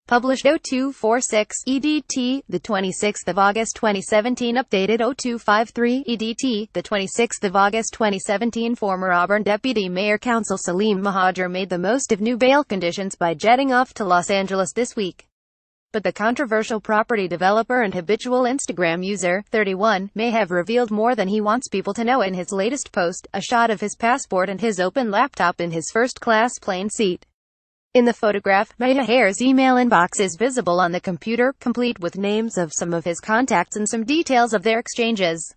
Published 0246 EDT, the 26th of August 2017. Updated 0253 EDT, the 26th of August 2017. Former Auburn Deputy Mayor Counsel Salim Mehajer made the most of new bail conditions by jetting off to Los Angeles this week. But the controversial property developer and habitual Instagram user, 31, may have revealed more than he wants people to know in his latest post, a shot of his passport and his open laptop in his first-class plane seat. In the photograph, Mehajer's email inbox is visible on the computer, complete with names of some of his contacts and some details of their exchanges.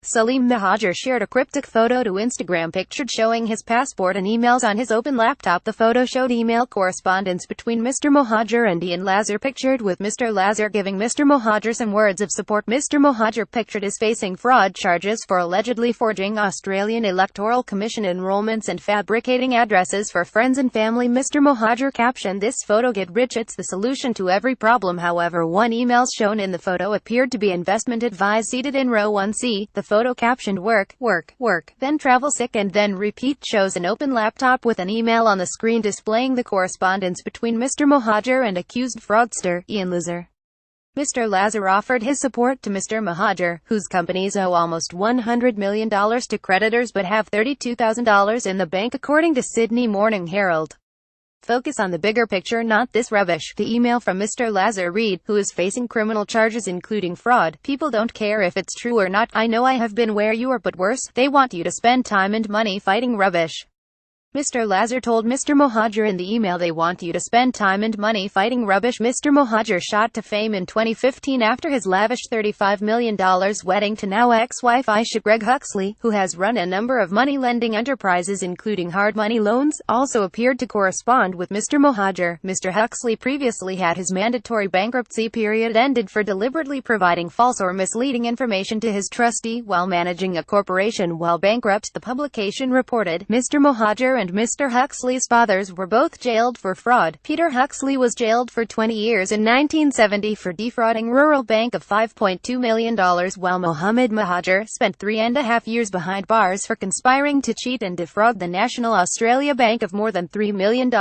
Salim Mehajer shared a cryptic photo to Instagram pictured showing his passport and emails on his open laptop. The photo showed email correspondence between Mr. Mehajer and Ian Lazar, pictured with Mr. Lazar giving Mr. Mehajer some words of support. Mr. Mehajer, pictured as facing fraud charges for allegedly forging Australian Electoral Commission enrolments and fabricating addresses for friends and family. Mr. Mehajer captioned this photo, "Get rich, it's the solution to every problem." However, one email shown in the photo appeared to be investment advice. Seated in row 1C, the photo captioned work, work, work, then travel sick, and then repeat, shows an open laptop with an email on the screen displaying the correspondence between Mr. Mehajer and accused fraudster, Ian Lazar. Mr. Lazar offered his support to Mr. Mehajer, whose companies owe almost $100 million to creditors but have $32,000 in the bank, according to Sydney Morning Herald. "Focus on the bigger picture, not this rubbish." The email from Mr. Lazar read, "Who is facing criminal charges including fraud. People don't care if it's true or not. I know I have been where you are, but worse, they want you to spend time and money fighting rubbish." Mr. Lazar told Mr. Mehajer in the email, "They want you to spend time and money fighting rubbish." Mr. Mehajer shot to fame in 2015 after his lavish $35 million wedding to now ex-wife Aisha. Greg Huxley, who has run a number of money-lending enterprises including hard money loans, also appeared to correspond with Mr. Mehajer. Mr. Huxley previously had his mandatory bankruptcy period ended for deliberately providing false or misleading information to his trustee while managing a corporation while bankrupt, the publication reported. Mr. Mehajer and Mr. Huxley's fathers were both jailed for fraud. Peter Huxley was jailed for 20 years in 1970 for defrauding Rural Bank of $5.2 million, while Mohammed Mehajer spent 3.5 years behind bars for conspiring to cheat and defraud the National Australia Bank of more than $3 million.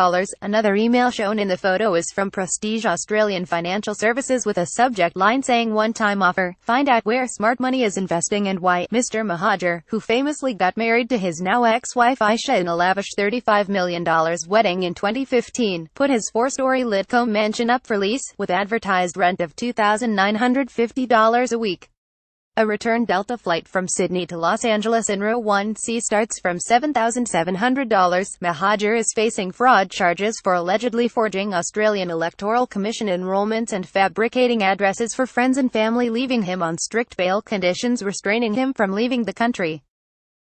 Another email shown in the photo is from Prestige Australian Financial Services with a subject line saying "One-time offer. Find out where smart money is investing and why." Mr. Mehajer, who famously got married to his now ex-wife Aisha in a lavish $35 million wedding in 2015, put his 4-story Lidcombe mansion up for lease, with advertised rent of $2,950 a week. A return Delta flight from Sydney to Los Angeles in row 1C starts from $7,700. Mehajer is facing fraud charges for allegedly forging Australian Electoral Commission enrolments and fabricating addresses for friends and family, leaving him on strict bail conditions restraining him from leaving the country.